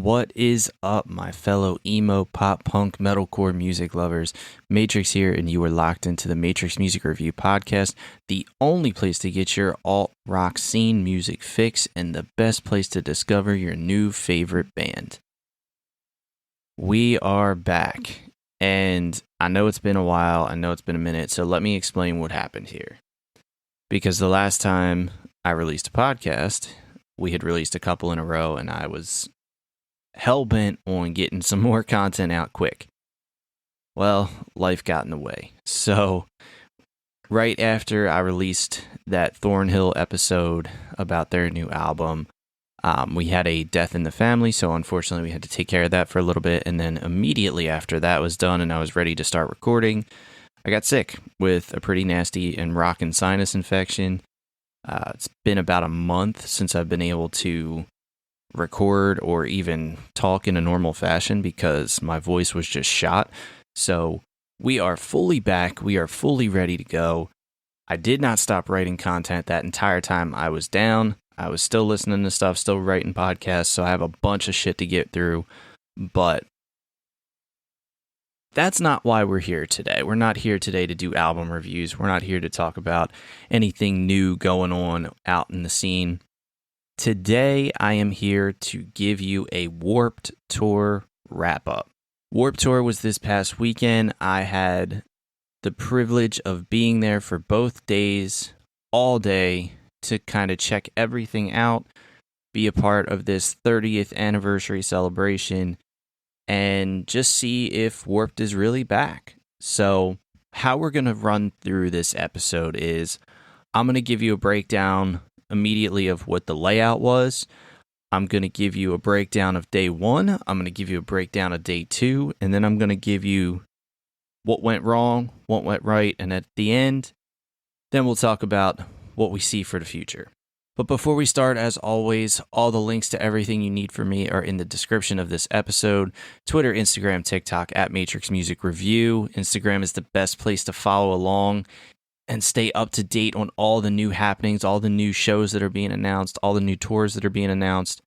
What is up, my fellow emo, pop, punk, metalcore music lovers? Matrix here, and you are locked into the Matrix Music Review Podcast, the only place to get your alt-rock scene music fix and the best place to discover your new favorite band. We are back, and I know it's been a while, I know it's been a minute, so let me explain what happened here. Because the last time I released a podcast, we had released a couple in a row, and I was hell-bent on getting some more content out quick. Well, life got in the way. So, right after I released that Thornhill episode about their new album, we had a death in the family, so unfortunately we had to take care of that for a little bit, and then immediately after that was done and I was ready to start recording, I got sick with a pretty nasty and rockin' sinus infection. It's been about a month since I've been able to record or even talk in a normal fashion because my voice was just shot. So we are fully back. We are fully ready to go. I did not stop writing content that entire time I was down. I was still listening to stuff, still writing podcasts, so I have a bunch of shit to get through. But that's not why we're here today. We're not here today to do album reviews. We're not here to talk about anything new going on out in the scene. Today, I am here to give you a Warped Tour wrap-up. Warped Tour was this past weekend. I had the privilege of being there for both days, all day, to kind of check everything out, be a part of this 30th anniversary celebration, and just see if Warped is really back. So, how we're going to run through this episode is I'm going to give you a breakdown immediately of what the layout was. I'm going to give you a breakdown of day one. I'm going to give you a breakdown of day two. And then I'm going to give you what went wrong, what went right. And at the end, then we'll talk about what we see for the future. But before we start, as always, all the links to everything you need from me are in the description of this episode. Twitter, Instagram, TikTok, at Matrix Music Review. Instagram is the best place to follow along and stay up to date on all the new happenings, all the new shows that are being announced, all the new tours that are being announced,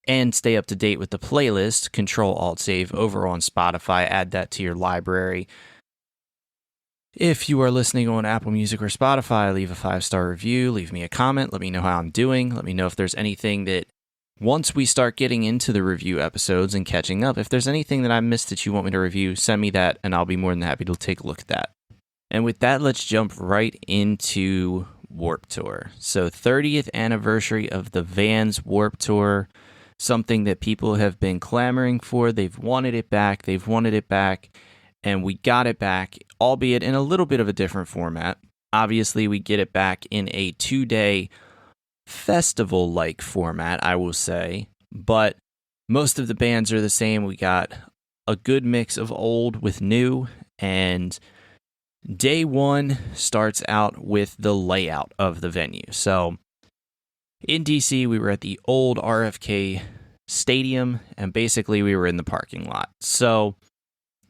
and stay up to date with the playlist, Control-Alt-Save, over on Spotify. Add that to your library. If you are listening on Apple Music or Spotify, leave a 5-star review, leave me a comment, let me know how I'm doing, let me know if there's anything that, once we start getting into the review episodes and catching up, if there's anything that I missed that you want me to review, send me that, and I'll be more than happy to take a look at that. And with that, let's jump right into Warped Tour. So 30th anniversary of the Vans Warped Tour, something that people have been clamoring for. They've wanted it back, and we got it back, albeit in a little bit of a different format. Obviously, we get it back in a 2-day festival-like format, I will say, but most of the bands are the same. We got a good mix of old with new, and day one starts out with the layout of the venue. So, in DC, we were at the old RFK Stadium, and basically we were in the parking lot. So,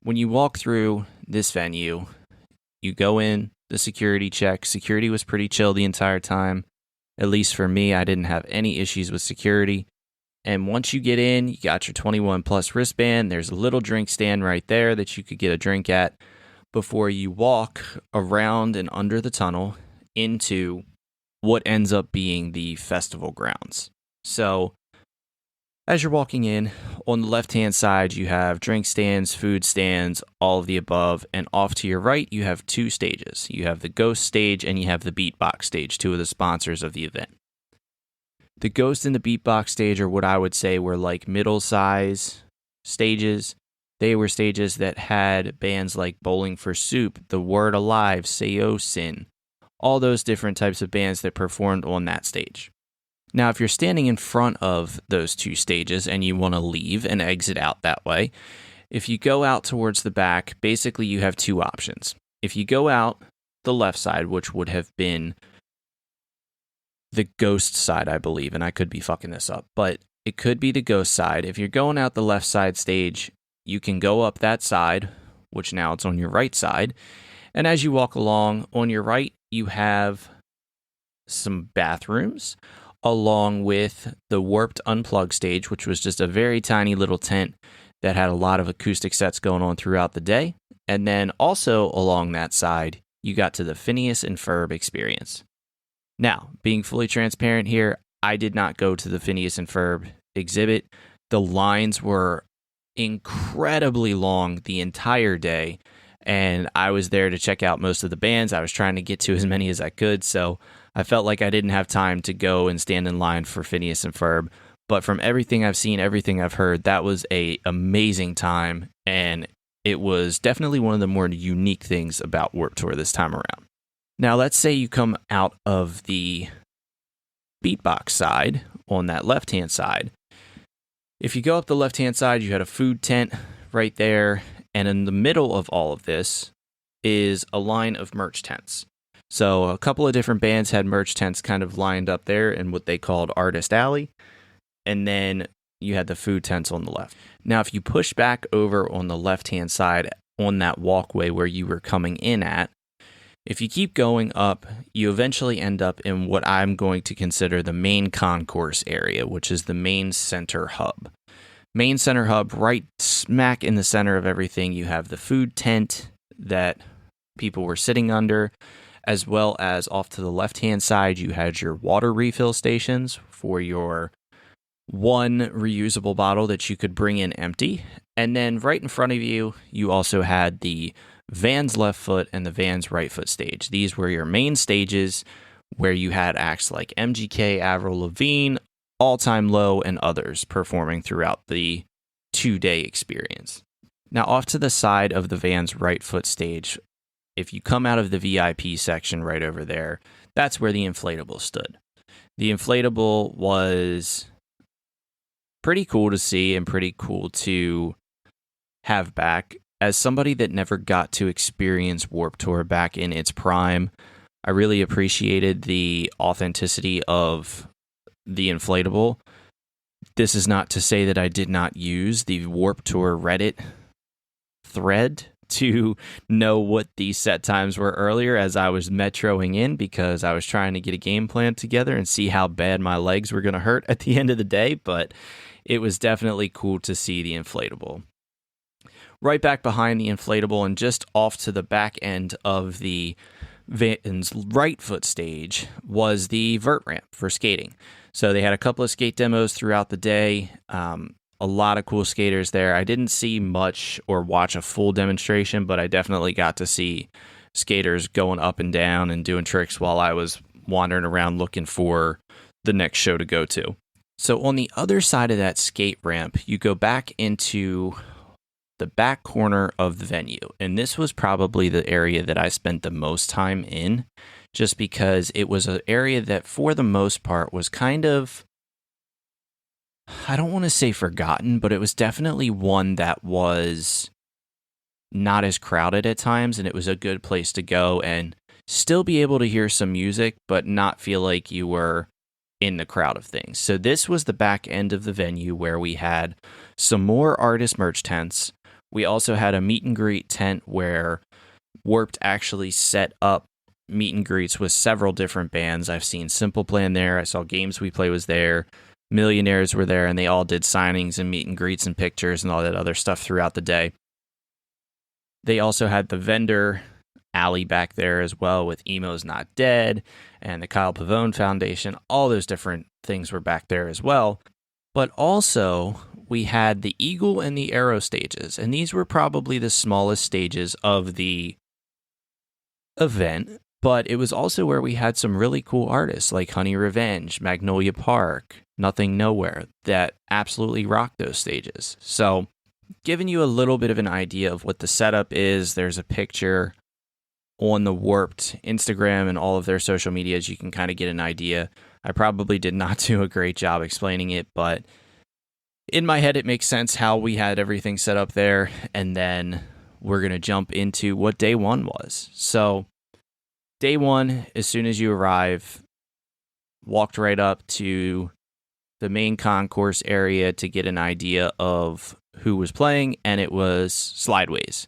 when you walk through this venue, you go in, the security check. Security was pretty chill the entire time. At least for me, I didn't have any issues with security. And once you get in, you got your 21 plus wristband. There's a little drink stand right there that you could get a drink at before you walk around and under the tunnel into what ends up being the festival grounds. So, as you're walking in, on the left-hand side, you have drink stands, food stands, all of the above, and off to your right, you have two stages. You have the Ghost stage and you have the Beatbox stage, two of the sponsors of the event. The Ghost and the Beatbox stage are what I would say were like middle-size stages. They were stages that had bands like Bowling for Soup, The Word Alive, Seosin, all those different types of bands that performed on that stage. Now, if you're standing in front of those two stages and you want to leave and exit out that way, if you go out towards the back, basically you have two options. If you go out the left side, which would have been the Ghost side, I believe, and I could be fucking this up, but it could be the Ghost side. If you're going out the left side stage, you can go up that side, which now it's on your right side. And as you walk along, on your right, you have some bathrooms. along with the Warped Unplugged stage, which was just a very tiny little tent that had a lot of acoustic sets going on throughout the day. And then also along that side, you got to the Phineas and Ferb experience. Now, being fully transparent here, I did not go to the Phineas and Ferb exhibit. The lines were incredibly long the entire day, and I was there to check out most of the bands. I was trying to get to as many as I could, so I felt like I didn't have time to go and stand in line for Phineas and Ferb. But from everything I've seen, everything I've heard, that was an amazing time, and it was definitely one of the more unique things about Warped Tour this time around. Now, let's say you come out of the beatbox side on that left-hand side. If you go up the left-hand side, you had a food tent right there, and in the middle of all of this is a line of merch tents. So a couple of different bands had merch tents kind of lined up there in what they called Artist Alley, and then you had the food tents on the left. Now, if you push back over on the left-hand side on that walkway where you were coming in at, if you keep going up, you eventually end up in what I'm going to consider the main concourse area, which is the main center hub. Main center hub, right smack in the center of everything, you have the food tent that people were sitting under, as well as off to the left-hand side, you had your water refill stations for your one reusable bottle that you could bring in empty. And then right in front of you, you also had the Vans left foot and the Vans right foot stage. These were your main stages where you had acts like MGK, Avril Lavigne, All Time Low, and others performing throughout the 2-day experience. Now, off to the side of the Vans right foot stage, if you come out of the VIP section right over there, that's where the inflatable stood. The inflatable was pretty cool to see and pretty cool to have back. As somebody that never got to experience Warped Tour back in its prime, I really appreciated the authenticity of the inflatable. This is not to say that I did not use the Warped Tour Reddit thread to know what the set times were earlier as I was metroing in, because I was trying to get a game plan together and see how bad my legs were going to hurt at the end of the day, but it was definitely cool to see the inflatable. Right back behind the inflatable and just off to the back end of the Vans right foot stage was the vert ramp for skating. So they had a couple of skate demos throughout the day. A lot of cool skaters there. I didn't see much or watch a full demonstration, but I definitely got to see skaters going up and down and doing tricks while I was wandering around looking for the next show to go to. So on the other side of that skate ramp, you go back into the back corner of the venue. And this was probably the area that I spent the most time in, just because it was an area that for the most part was kind of, I don't want to say forgotten, but it was definitely one that was not as crowded at times, and it was a good place to go and still be able to hear some music, but not feel like you were in the crowd of things. So this was the back end of the venue where we had some more artist merch tents. We also had a meet and greet tent where Warped actually set up meet and greets with several different bands. I've seen Simple Plan there. I saw Games We Play was there. Millionaires were there, and they all did signings and meet and greets and pictures and all that other stuff throughout the day. They also had the vendor alley back there as well with Emo's Not Dead and the Kyle Pavone Foundation. All those different things were back there as well. But also, we had the Eagle and the Arrow stages, and these were probably the smallest stages of the event, but it was also where we had some really cool artists like Honey Revenge, Magnolia Park, Nothing Nowhere, that absolutely rocked those stages. So, giving you a little bit of an idea of what the setup is, there's a picture on the Warped Instagram and all of their social medias. You can kind of get an idea. I probably did not do a great job explaining it, but in my head, it makes sense how we had everything set up there. And then we're going to jump into what day one was. So day one, as soon as you arrive, walked right up to the main concourse area to get an idea of who was playing, and it was Slideways.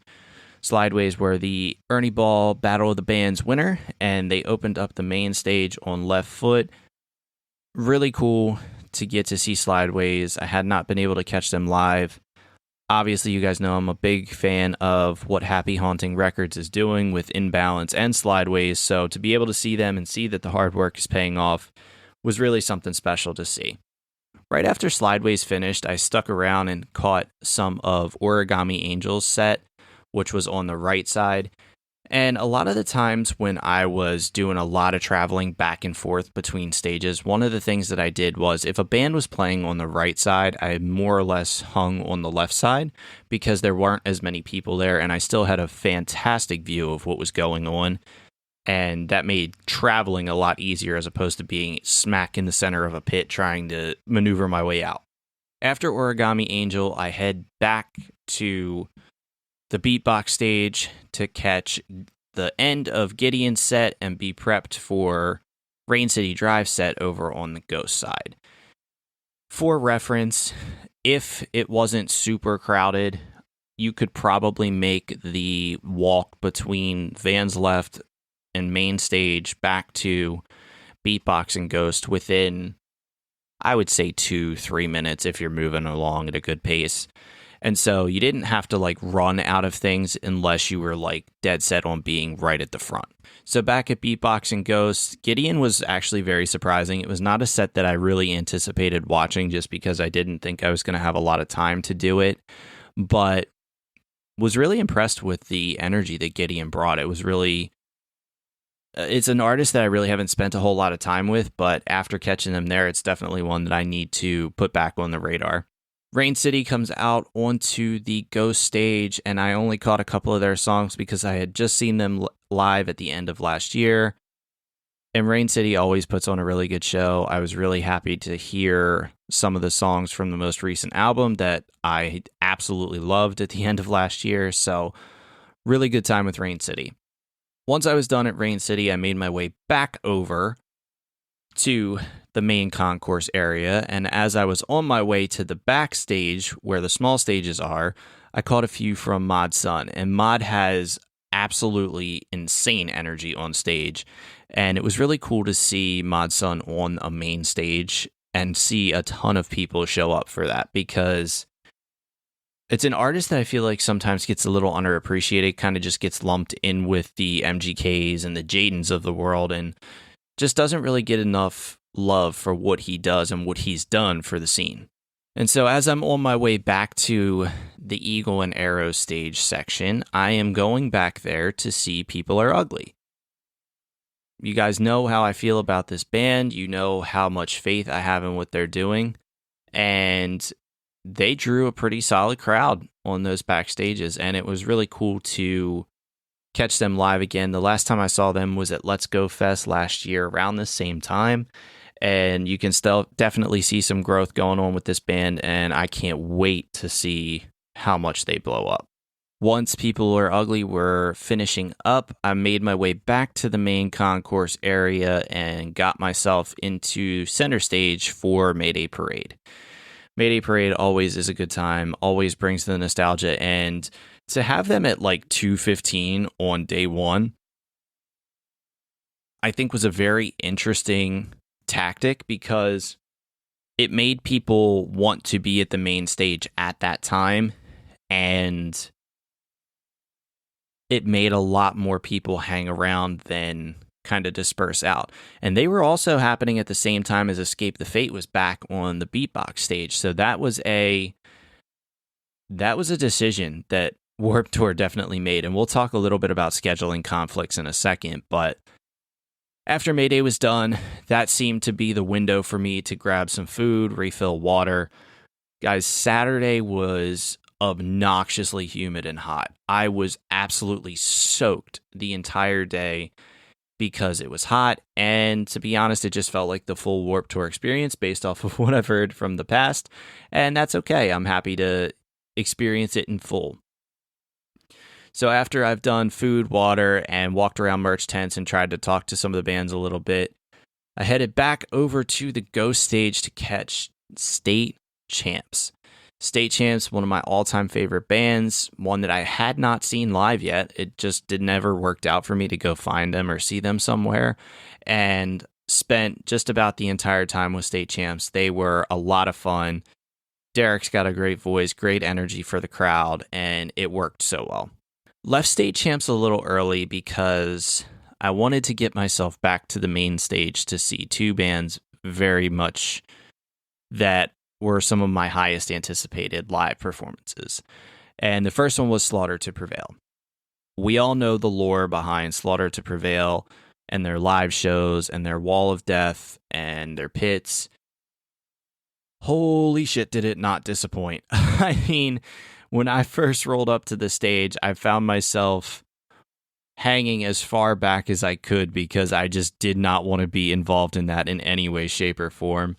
Slideways were the Ernie Ball Battle of the Bands winner, and they opened up the main stage on left foot really cool to get to see Slideways. I had not been able to catch them live. Obviously, you guys know I'm a big fan of what Happy Haunting Records is doing with Inbalance and Slideways, so to be able to see them and see that the hard work is paying off was really something special to see. Right after Slideways finished, I stuck around and caught some of Origami Angel's set, which was on the right side. And a lot of the times when I was doing a lot of traveling back and forth between stages, one of the things that I did was if a band was playing on the right side, I more or less hung on the left side because there weren't as many people there, and I still had a fantastic view of what was going on. And that made traveling a lot easier as opposed to being smack in the center of a pit trying to maneuver my way out. After Origami Angel, I head back to the beatbox stage to catch the end of Gideon's set and be prepped for Rain City Drive set over on the Ghost side. For reference, if it wasn't super crowded, you could probably make the walk between Vans Left and main stage back to beatbox and Ghost within, I would say, 2-3 minutes if you're moving along at a good pace. And so you didn't have to like run out of things unless you were like dead set on being right at the front. So back at beatbox and Ghost, Gideon was actually very surprising. It was not a set that I really anticipated watching just because I didn't think I was going to have a lot of time to do it, but was really impressed with the energy that Gideon brought. It was really... It's an artist that I really haven't spent a whole lot of time with, but after catching them there, it's definitely one that I need to put back on the radar. Rain City comes out onto the Ghost stage, and I only caught a couple of their songs because I had just seen them live at the end of last year. And Rain City always puts on a really good show. I was really happy to hear some of the songs from the most recent album that I absolutely loved at the end of last year, so really good time with Rain City. Once I was done at Rain City, I made my way back over to the main concourse area, and as I was on my way to the backstage where the small stages are, I caught a few from Mod Sun, and Mod has absolutely insane energy on stage, and it was really cool to see Mod Sun on a main stage and see a ton of people show up for that, because it's an artist that I feel like sometimes gets a little underappreciated, kind of just gets lumped in with the MGKs and the Jadens of the world, and just doesn't really get enough love for what he does and what he's done for the scene. And so as I'm on my way back to the Eagle and Arrow stage section, I am going back there to see People Are Ugly. You guys know how I feel about this band. You know how much faith I have in what they're doing. And they drew a pretty solid crowd on those backstages, and it was really cool to catch them live again. The last time I saw them was at Let's Go Fest last year around the same time, and you can still definitely see some growth going on with this band, and I can't wait to see how much they blow up. Once People Are Ugly were finishing up, I made my way back to the main concourse area and got myself into center stage for Mayday Parade. Mayday Parade always is a good time, always brings the nostalgia, and to have them at like 2:15 on day one, I think was a very interesting tactic because it made people want to be at the main stage at that time, and it made a lot more people hang around than kind of disperse out. And they were also happening at the same time as Escape the Fate was back on the beatbox stage. So that was a decision that Warped Tour definitely made. And we'll talk a little bit about scheduling conflicts in a second. But after Mayday was done, that seemed to be the window for me to grab some food, refill water. Guys, Saturday was obnoxiously humid and hot. I was absolutely soaked the entire day because it was hot, and to be honest, it just felt like the full Warped Tour experience based off of what I've heard from the past, and that's okay. I'm happy to experience it in full. So after I've done food, water, and walked around merch tents and tried to talk to some of the bands a little bit, I headed back over to the Ghost stage to catch State Champs. State Champs, one of my all-time favorite bands, one that I had not seen live yet. It just never worked out for me to go find them or see them somewhere. And spent just about the entire time with state champs. They were a lot of fun. Derek's got a great voice, great energy for the crowd, and it worked so well. Left state champs a little early because I wanted to get myself back to the main stage to see two bands very much that were some of my highest anticipated live performances. And the first one was Slaughter to Prevail. We all know the lore behind Slaughter to Prevail and their live shows and their Wall of Death and their pits. Holy shit, did it not disappoint. I mean, when I first rolled up to the stage, I found myself hanging as far back as I could because I just did not want to be involved in that in any way, shape, or form.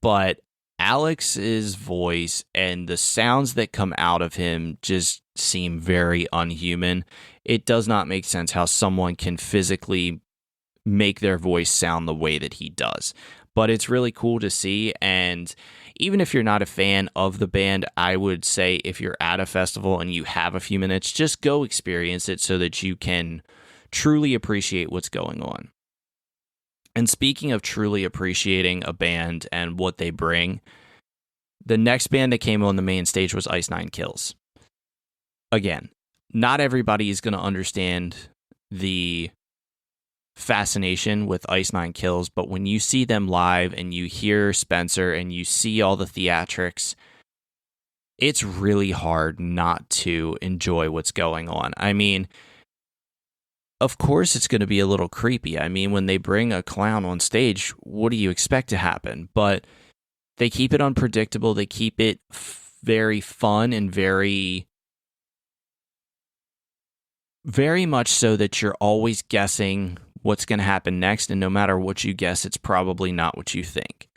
But Alex's voice and the sounds that come out of him just seem very unhuman. It does not make sense how someone can physically make their voice sound the way that he does. But it's really cool to see, and even if you're not a fan of the band, I would say if you're at a festival and you have a few minutes, just go experience it so that you can truly appreciate what's going on. And speaking of truly appreciating a band and what they bring, the next band that came on the main stage was Ice Nine Kills. Again, not everybody is going to understand the fascination with Ice Nine Kills, but when you see them live and you hear Spencer and you see all the theatrics, it's really hard not to enjoy what's going on. I mean, of course it's going to be a little creepy. I mean, when they bring a clown on stage, what do you expect to happen? But they keep it unpredictable. They keep it very fun and very much so that you're always guessing what's going to happen next, and no matter what you guess, it's probably not what you think.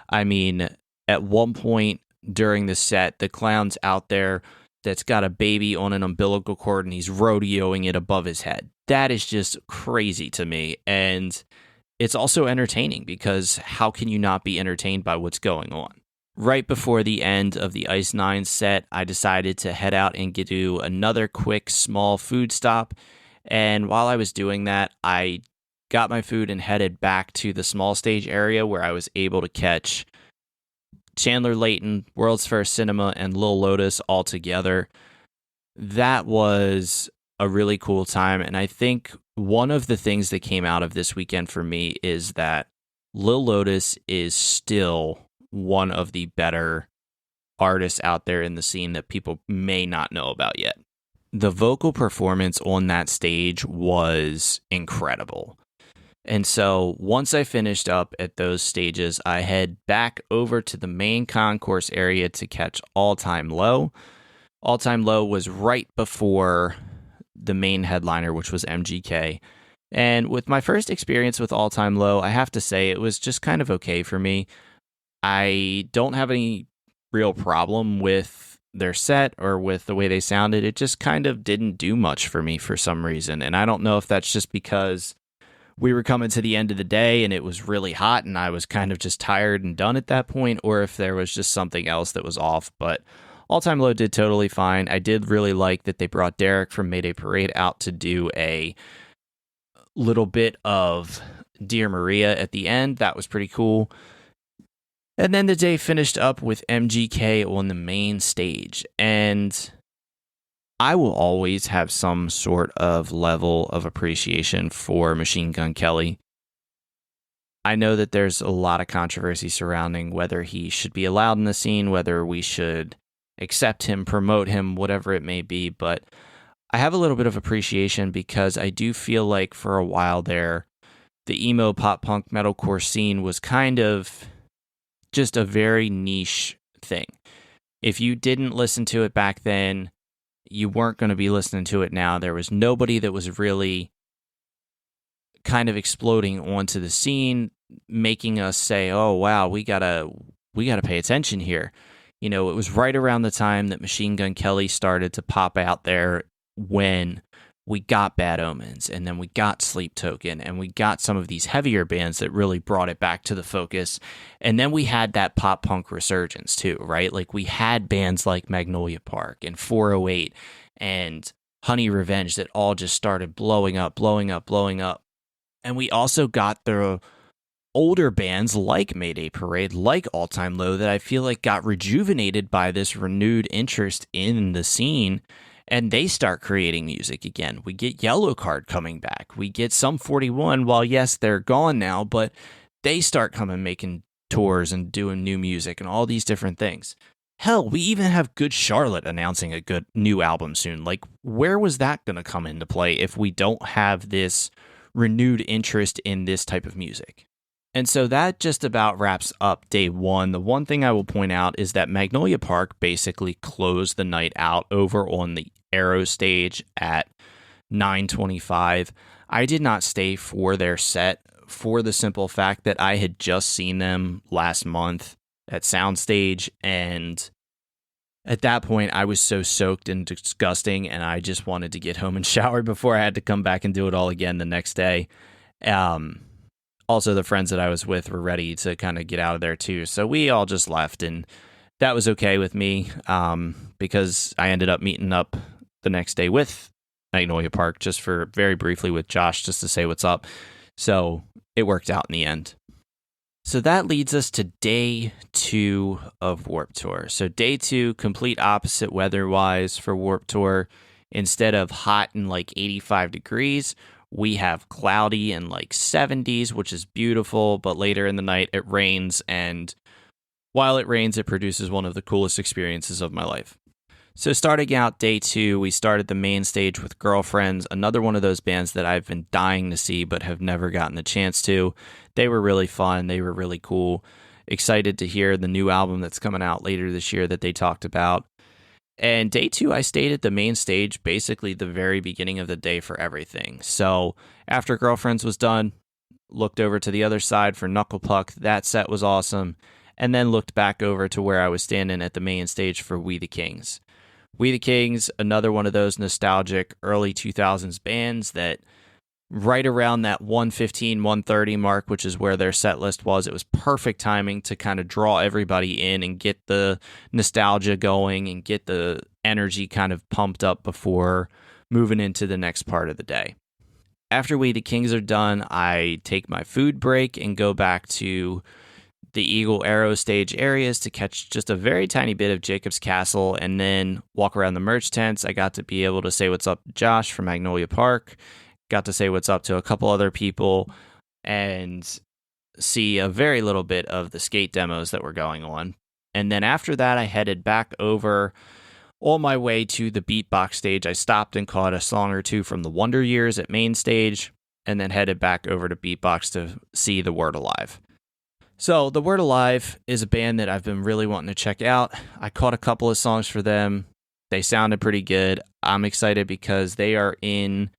I mean, at one point during the set, the clown's out there that's got a baby on an umbilical cord, and he's rodeoing it above his head. That is just crazy to me, and it's also entertaining, because how can you not be entertained by what's going on? Right before the end of the Ice Nine set, I decided to head out and do another quick small food stop, and while I was doing that, I got my food and headed back to the small stage area where I was able to catch Chandler Layton, World's First Cinema, and Lil Lotus all together. That was a really cool time, and I think one of the things that came out of this weekend for me is that Lil Lotus is still one of the better artists out there in the scene that people may not know about yet. The vocal performance on that stage was incredible. And so once I finished up at those stages, I head back over to the main concourse area to catch All Time Low. All Time Low was right before the main headliner, which was MGK. And with my first experience with All Time Low, I have to say it was just kind of okay for me. I don't have any real problem with their set or with the way they sounded. It just kind of didn't do much for me for some reason. And I don't know if that's just because we were coming to the end of the day and it was really hot and I was kind of just tired and done at that point, or if there was just something else that was off. But All Time Low did totally fine. I did really like that they brought Derek from Mayday Parade out to do a little bit of Dear Maria at the end. That was pretty cool. And then the day finished up with MGK on the main stage. And I will always have some sort of level of appreciation for Machine Gun Kelly. I know that there's a lot of controversy surrounding whether he should be allowed in the scene, whether we should accept him, promote him, whatever it may be, but I have a little bit of appreciation because I do feel like for a while there, the emo pop punk metalcore scene was kind of just a very niche thing. If you didn't listen to it back then, you weren't going to be listening to it now. There was nobody that was really kind of exploding onto the scene, making us say, "Oh wow, we gotta pay attention here." You know, it was right around the time that Machine Gun Kelly started to pop out there when we got Bad Omens, and then we got Sleep Token, and we got some of these heavier bands that really brought it back to the focus. And then we had that pop punk resurgence too, right? Like we had bands like Magnolia Park and 408 and Honey Revenge that all just started blowing up. And we also got the older bands like Mayday Parade, like All Time Low, that I feel like got rejuvenated by this renewed interest in the scene, and they start creating music again. We get Yellow Card coming back. We get Sum 41, while yes, they're gone now, but they start coming making tours and doing new music and all these different things. Hell, we even have Good Charlotte announcing a good new album soon. Like, where was that going to come into play if we don't have this renewed interest in this type of music? And so that just about wraps up day one. The one thing I will point out is that Magnolia Park basically closed the night out over on the Aero stage at 9:25. I did not stay for their set for the simple fact that I had just seen them last month at Soundstage, and at that point I was so soaked and disgusting, and I just wanted to get home and shower before I had to come back and do it all again the next day. Also, the friends that I was with were ready to kind of get out of there too, so we all just left, and that was okay with me because I ended up meeting up the next day with Magnolia Park just for very briefly with Josh just to say what's up. So it worked out in the end. So that leads us to day 2 of Warped Tour. So day 2, complete opposite weather-wise for Warped Tour. Instead of hot and like 85 degrees, we have cloudy and like 70s, which is beautiful, but later in the night it rains, and while it rains, it produces one of the coolest experiences of my life. So starting out day 2, we started the main stage with Girlfriends, another one of those bands that I've been dying to see but have never gotten the chance to. They were really fun. They were really cool. Excited to hear the new album that's coming out later this year that they talked about. And day 2, I stayed at the main stage basically the very beginning of the day for everything. So after Girlfriends was done, looked over to the other side for Knuckle Puck. That set was awesome. And then looked back over to where I was standing at the main stage for We the Kings. We the Kings, another one of those nostalgic early 2000s bands that right around that 115, 130 mark, which is where their set list was, it was perfect timing to kind of draw everybody in and get the nostalgia going and get the energy kind of pumped up before moving into the next part of the day. After We the Kings are done, I take my food break and go back to the Eagle Arrow stage areas to catch just a very tiny bit of Jacob's Castle and then walk around the merch tents. I got to be able to say what's up to Josh from Magnolia Park, got to say what's up to a couple other people, and see a very little bit of the skate demos that were going on. And then after that, I headed back over on my way to the beatbox stage. I stopped and caught a song or two from the Wonder Years at main stage, and then headed back over to beatbox to see The Word Alive. So The Word Alive is a band that I've been really wanting to check out. I caught a couple of songs for them. They sounded pretty good. I'm excited because they are in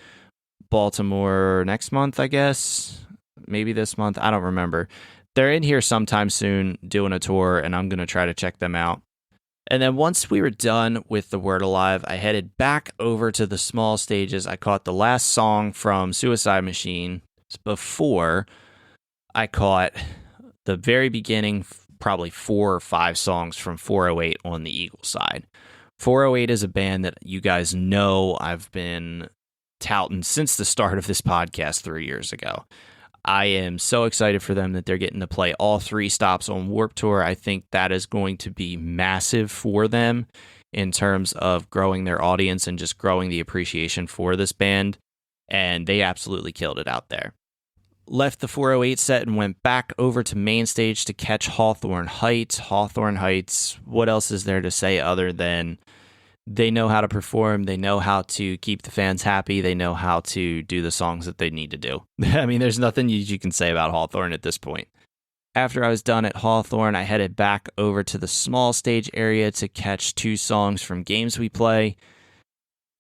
Baltimore next month, I guess. Maybe this month. I don't remember. They're in here sometime soon doing a tour, and I'm going to try to check them out. And then once we were done with The Word Alive, I headed back over to the small stages. I caught the last song from Suicide Machine before I caught the very beginning, probably 4 or 5 songs from 408 on the Eagle side. 408 is a band that you guys know I've been touting since the start of this podcast 3 years ago. I am so excited for them that they're getting to play all 3 stops on Warped Tour. I think that is going to be massive for them in terms of growing their audience and just growing the appreciation for this band. And they absolutely killed it out there. Left the 408 set and went back over to main stage to catch Hawthorne Heights. Hawthorne Heights, what else is there to say other than they know how to perform, they know how to keep the fans happy, they know how to do the songs that they need to do. I mean, there's nothing you can say about Hawthorne at this point. After I was done at Hawthorne, I headed back over to the small stage area to catch 2 songs from Games We Play.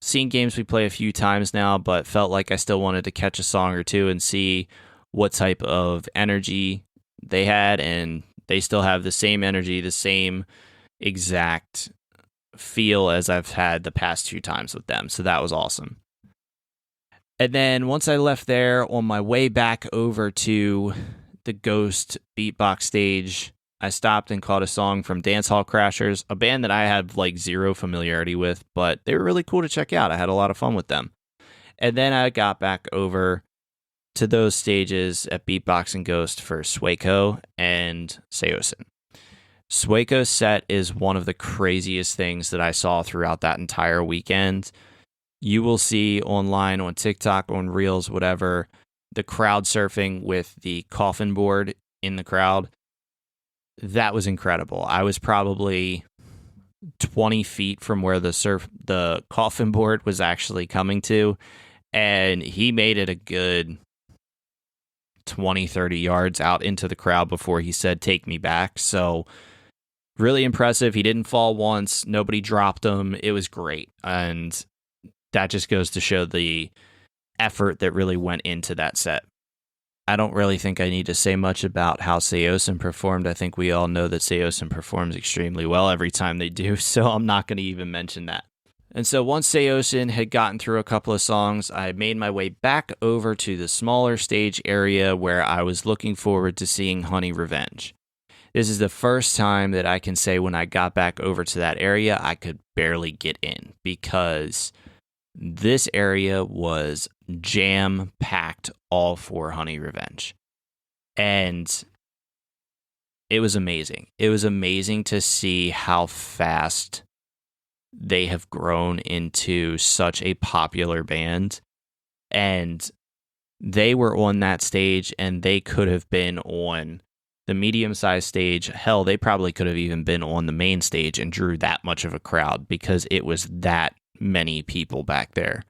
Seen Games We Play a few times now, but felt like I still wanted to catch a song or two and see what type of energy they had, and they still have the same energy, the same exact feel as I've had the past 2 times with them. So that was awesome. And then once I left there, on my way back over to the Ghost beatbox stage, I stopped and caught a song from Dance Hall Crashers, a band that I had like 0 familiarity with, but they were really cool to check out. I had a lot of fun with them. And then I got back over to those stages at Beatbox and Ghost for Swaco and Seosin. Swaco's set is one of the craziest things that I saw throughout that entire weekend. You will see online, on TikTok, on Reels, whatever, the crowd surfing with the coffin board in the crowd. That was incredible. I was probably 20 feet from where the coffin board was actually coming to, and he made it a good 20, 30 yards out into the crowd before he said, "Take me back." So really impressive. He didn't fall once. Nobody dropped him. It was great. And that just goes to show the effort that really went into that set. I don't really think I need to say much about how Seosin performed. I think we all know that Seosin performs extremely well every time they do, so I'm not going to even mention that. And so once Seosin had gotten through a couple of songs, I made my way back over to the smaller stage area where I was looking forward to seeing Honey Revenge. This is the first time that I can say when I got back over to that area, I could barely get in because this area was jam-packed all for Honey Revenge. And it was amazing. It was amazing to see how fast they have grown into such a popular band. And they were on that stage, and they could have been on the medium-sized stage. Hell, they probably could have even been on the main stage and drew that much of a crowd because it was that many people back there.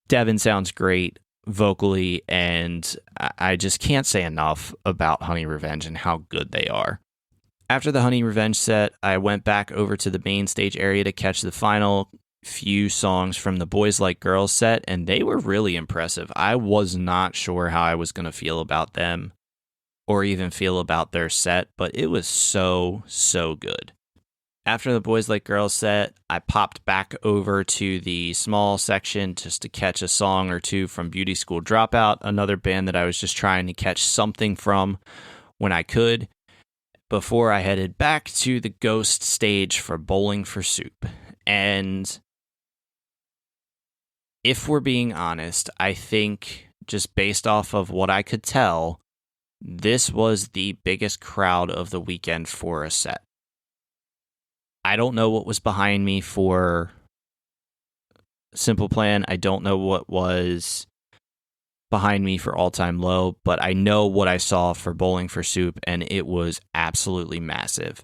Devin sounds great vocally, and I just can't say enough about Honey Revenge and how good they are. After the Honey Revenge set, I went back over to the main stage area to catch the final few songs from the Boys Like Girls set, and they were really impressive. I was not sure how I was going to feel about them or even feel about their set, but it was so good. After the Boys Like Girls set, I popped back over to the small section just to catch a song or two from Beauty School Dropout, another band that I was just trying to catch something from when I could, before I headed back to the Ghost stage for Bowling for Soup. And if we're being honest, I think just based off of what I could tell, this was the biggest crowd of the weekend for a set. I don't know what was behind me for Simple Plan. I don't know what was behind me for All Time Low, but I know what I saw for Bowling for Soup, and it was absolutely massive.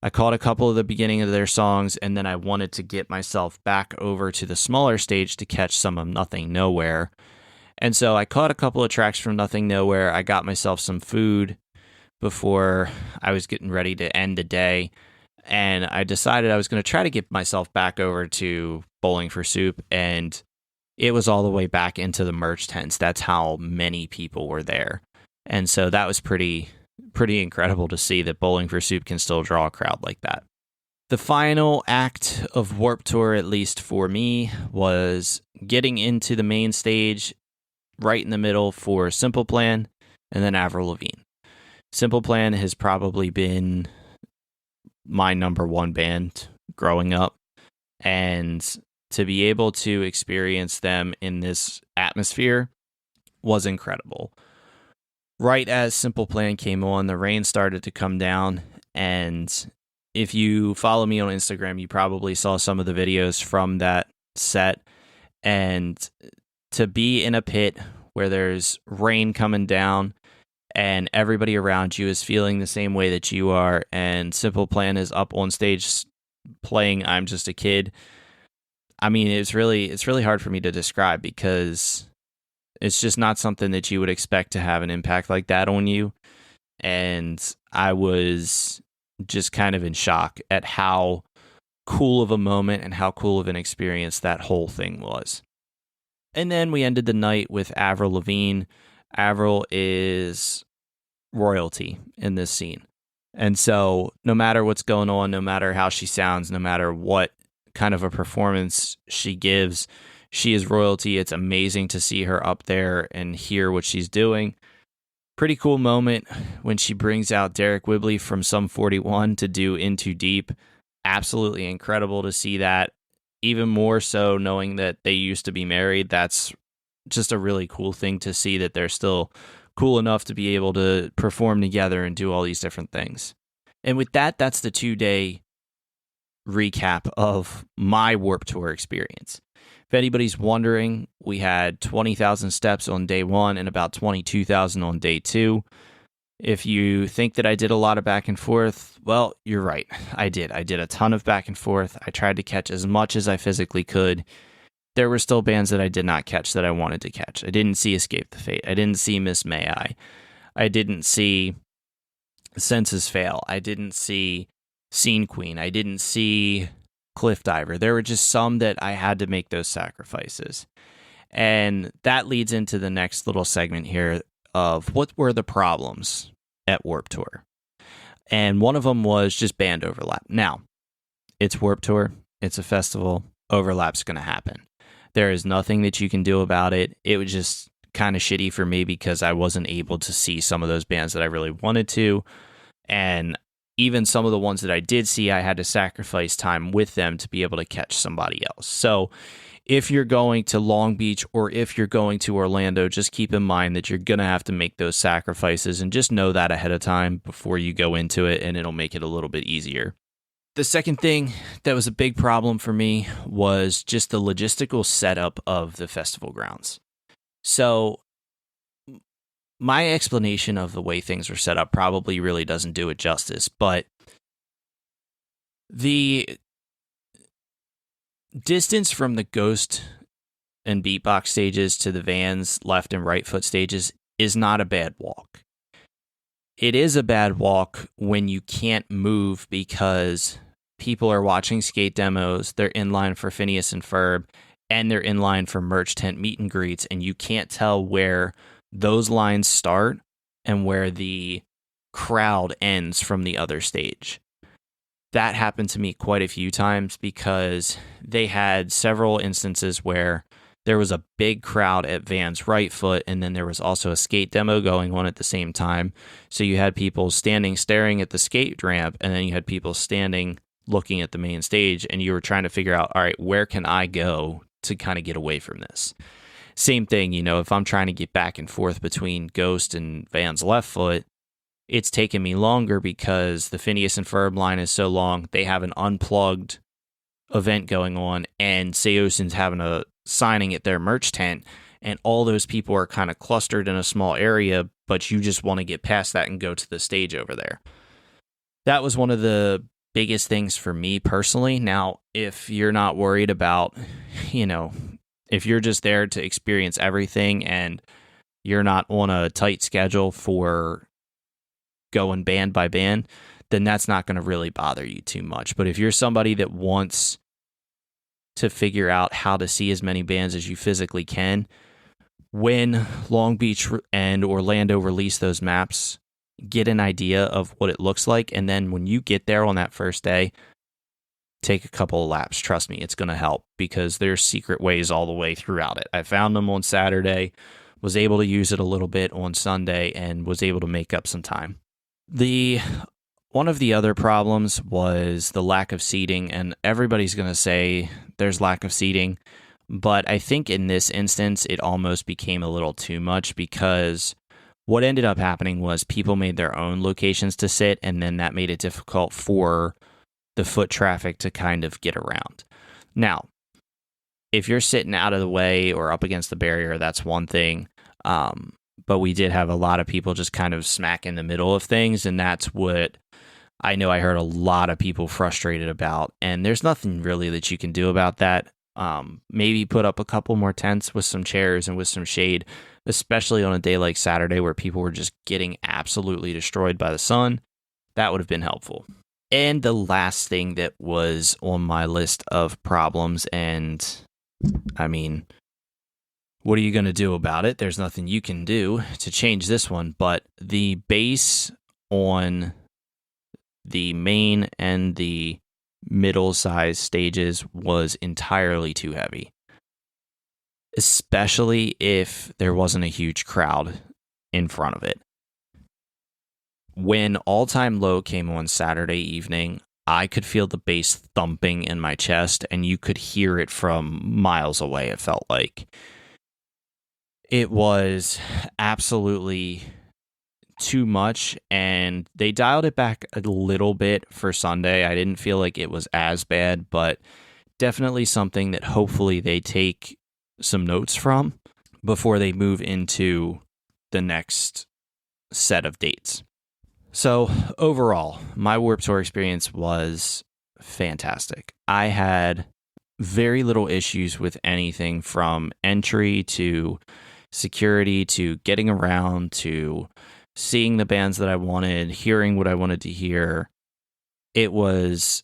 I caught a couple of the beginning of their songs, and then I wanted to get myself back over to the smaller stage to catch some of Nothing Nowhere. And so I caught a couple of tracks from Nothing Nowhere. I got myself some food before I was getting ready to end the day, and I decided I was going to try to get myself back over to Bowling for Soup, and it was all the way back into the merch tents. That's how many people were there. And so that was pretty incredible to see that Bowling for Soup can still draw a crowd like that. The final act of Warped Tour, at least for me, was getting into the main stage right in the middle for Simple Plan and then Avril Lavigne. Simple Plan has probably been my number one band growing up, and to be able to experience them in this atmosphere was incredible. Right as Simple Plan came on, the rain started to come down, and if you follow me on Instagram, you probably saw some of the videos from that set, and to be in a pit where there's rain coming down and everybody around you is feeling the same way that you are, and Simple Plan is up on stage playing I'm Just a Kid. I mean, it's really hard for me to describe because it's just not something that you would expect to have an impact like that on you. And I was just kind of in shock at how cool of a moment and how cool of an experience that whole thing was. And then we ended the night with Avril Lavigne. Avril is royalty in this scene. And so no matter what's going on, no matter how she sounds, no matter what kind of a performance she gives, she is royalty. It's amazing to see her up there and hear what she's doing. Pretty cool moment when she brings out Derek Whibley from Sum 41 to do In Too Deep. Absolutely incredible to see that. Even more so knowing that they used to be married. That's just a really cool thing to see that they're still cool enough to be able to perform together and do all these different things. And with that, that's the 2-day recap of my Warped Tour experience. If anybody's wondering, we had 20,000 steps on day 1 and about 22,000 on day 2. If you think that I did a lot of back and forth, well, you're right. I did. I did a ton of back and forth. I tried to catch as much as I physically could. There were still bands that I did not catch that I wanted to catch. I didn't see Escape the Fate. I didn't see Miss May I didn't see Senses Fail. I didn't see Scene Queen. I didn't see Cliff Diver. There were just some that I had to make those sacrifices. And that leads into the next little segment here of what were the problems at Warped Tour. And one of them was just band overlap. Now, it's Warped Tour. It's a festival. Overlap's going to happen. There is nothing that you can do about it. It was just kind of shitty for me because I wasn't able to see some of those bands that I really wanted to. And even some of the ones that I did see, I had to sacrifice time with them to be able to catch somebody else. So if you're going to Long Beach or if you're going to Orlando, just keep in mind that you're going to have to make those sacrifices, and just know that ahead of time before you go into it, and it'll make it a little bit easier. The second thing that was a big problem for me was just the logistical setup of the festival grounds. So my explanation of the way things were set up probably really doesn't do it justice, but the distance from the Ghost and Beatbox stages to the Vans left and right foot stages is not a bad walk. It is a bad walk when you can't move because people are watching skate demos, they're in line for Phineas and Ferb, and they're in line for merch tent meet and greets, and you can't tell where those lines start and where the crowd ends from the other stage. That happened to me quite a few times because they had several instances where there was a big crowd at Van's right foot, and then there was also a skate demo going on at the same time. So you had people standing staring at the skate ramp, and then you had people standing looking at the main stage, and you were trying to figure out, all right, where can I go to kind of get away from this? Same thing, if I'm trying to get back and forth between Ghost and Van's left foot, it's taken me longer because the Phineas and Ferb line is so long. They have an unplugged event going on, and Seosin's having a signing at their merch tent, and all those people are kind of clustered in a small area, but you just want to get past that and go to the stage over there. That was one of the biggest things for me personally. Now, if you're not worried about, if you're just there to experience everything and you're not on a tight schedule for going band by band, then that's not going to really bother you too much. But if you're somebody that wants to figure out how to see as many bands as you physically can, when Long Beach and Orlando release those maps, get an idea of what it looks like. And then when you get there on that first day, take a couple of laps. Trust me, it's going to help because there's secret ways all the way throughout it. I found them on Saturday, was able to use it a little bit on Sunday, and was able to make up some time. One of the other problems was the lack of seating, and everybody's going to say there's lack of seating, but I think in this instance, it almost became a little too much because what ended up happening was people made their own locations to sit, and then that made it difficult for the foot traffic to kind of get around. Now, if you're sitting out of the way or up against the barrier, that's one thing. But we did have a lot of people just kind of smack in the middle of things, and that's what I know I heard a lot of people frustrated about. And there's nothing really that you can do about that. Maybe put up a couple more tents with some chairs and with some shade, especially on a day like Saturday where people were just getting absolutely destroyed by the sun. That would have been helpful. And the last thing that was on my list of problems, and I mean, what are you going to do about it? There's nothing you can do to change this one, but the bass on the main and the middle-sized stages was entirely too heavy, especially if there wasn't a huge crowd in front of it. When All Time Low came on Saturday evening, I could feel the bass thumping in my chest, and you could hear it from miles away, it felt like. It was absolutely too much, and they dialed it back a little bit for Sunday. I didn't feel like it was as bad, but definitely something that hopefully they take some notes from before they move into the next set of dates. So overall, my Warped Tour experience was fantastic. I had very little issues with anything from entry to security to getting around to seeing the bands that I wanted, hearing what I wanted to hear. It was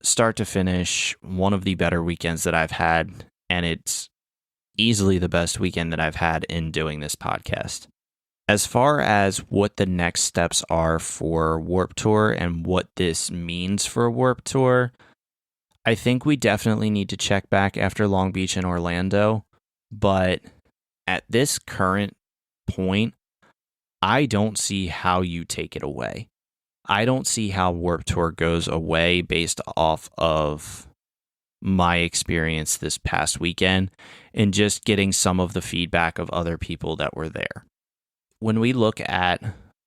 start to finish one of the better weekends that I've had, and it's easily the best weekend that I've had in doing this podcast. As far as what the next steps are for Warped Tour and what this means for Warped Tour, I think we definitely need to check back after Long Beach and Orlando, but at this current point, I don't see how you take it away. I don't see how Warped Tour goes away based off of my experience this past weekend and just getting some of the feedback of other people that were there. When we look at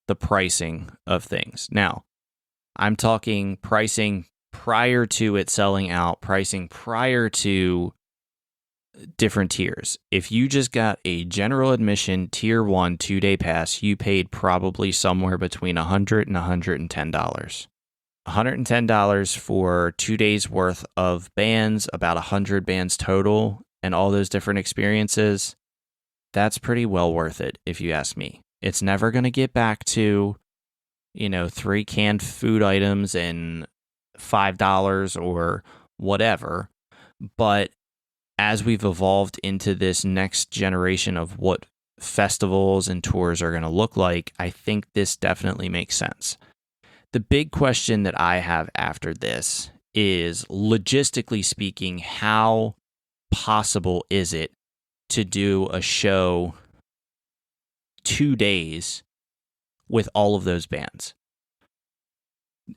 the pricing of things, now, I'm talking pricing prior to it selling out, pricing prior to different tiers. If you just got a general admission tier 1 2-day pass, you paid probably somewhere between $100 and $110. $110 for 2 days worth of bands, about 100 bands total, and all those different experiences. That's pretty well worth it, if you ask me. It's never going to get back to, 3 canned food items and $5 or whatever. But as we've evolved into this next generation of what festivals and tours are going to look like, I think this definitely makes sense. The big question that I have after this is, logistically speaking, how possible is it to do a show 2 days with all of those bands?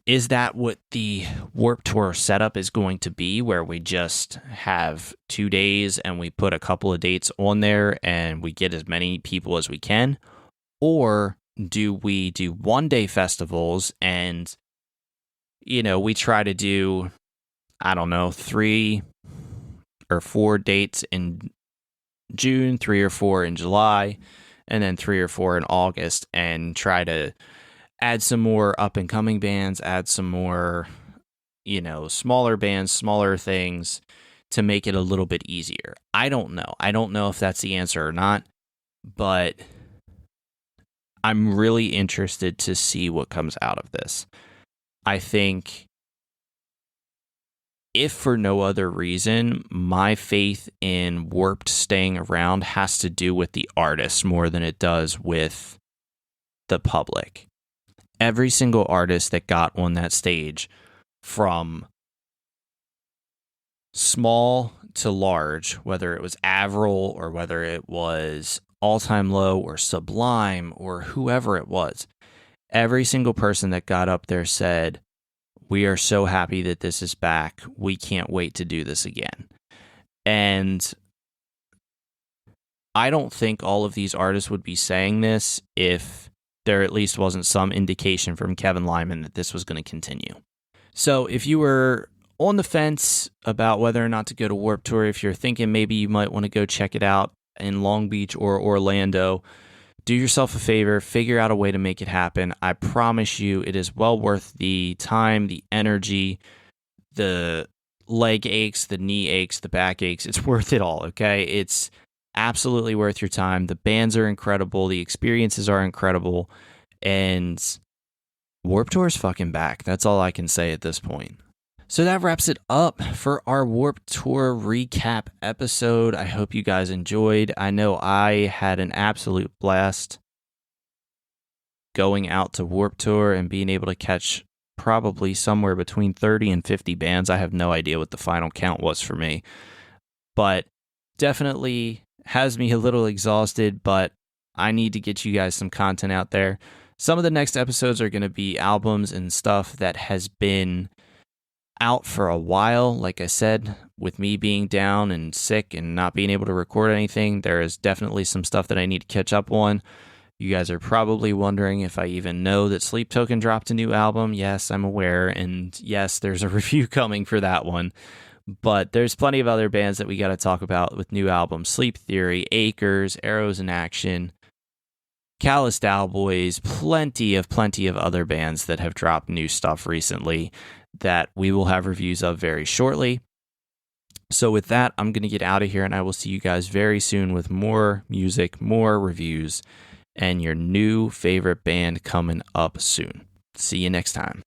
Is that what the Warped Tour setup is going to be, where we just have 2 days and we put a couple of dates on there and we get as many people as we can? Or do we do 1-day festivals and, we try to do, 3 or 4 dates in June, 3 or 4 in July, and then 3 or 4 in August, and try to add some more up-and-coming bands, add some more, smaller bands, smaller things to make it a little bit easier. I don't know. I don't know if that's the answer or not, but I'm really interested to see what comes out of this. I think, if for no other reason, my faith in Warped staying around has to do with the artists more than it does with the public. Every single artist that got on that stage, from small to large, whether it was Avril or whether it was All Time Low or Sublime or whoever it was, every single person that got up there said, "We are so happy that this is back. We can't wait to do this again." And I don't think all of these artists would be saying this if there at least wasn't some indication from Kevin Lyman that this was going to continue. So if you were on the fence about whether or not to go to Warped Tour, if you're thinking maybe you might want to go check it out in Long Beach or Orlando, do yourself a favor, figure out a way to make it happen. I promise you it is well worth the time, the energy, the leg aches, the knee aches, the back aches. It's worth it all, okay? It's absolutely worth your time. The bands are incredible. The experiences are incredible. And Warped Tour is fucking back. That's all I can say at this point. So that wraps it up for our Warped Tour recap episode. I hope you guys enjoyed. I know I had an absolute blast going out to Warped Tour and being able to catch probably somewhere between 30 and 50 bands. I have no idea what the final count was for me, but definitely has me a little exhausted, but I need to get you guys some content out there. Some of the next episodes are going to be albums and stuff that has been out for a while. Like I said, with me being down and sick and not being able to record anything, there is definitely some stuff that I need to catch up on. You guys are probably wondering if I even know that Sleep Token dropped a new album. Yes, I'm aware, and yes, there's a review coming for that one. But there's plenty of other bands that we got to talk about with new albums. Sleep Theory, Acres, Arrows in Action, Calloused Owlboys, plenty of other bands that have dropped new stuff recently that we will have reviews of very shortly. So with that, I'm going to get out of here, and I will see you guys very soon with more music, more reviews, and your new favorite band coming up soon. See you next time.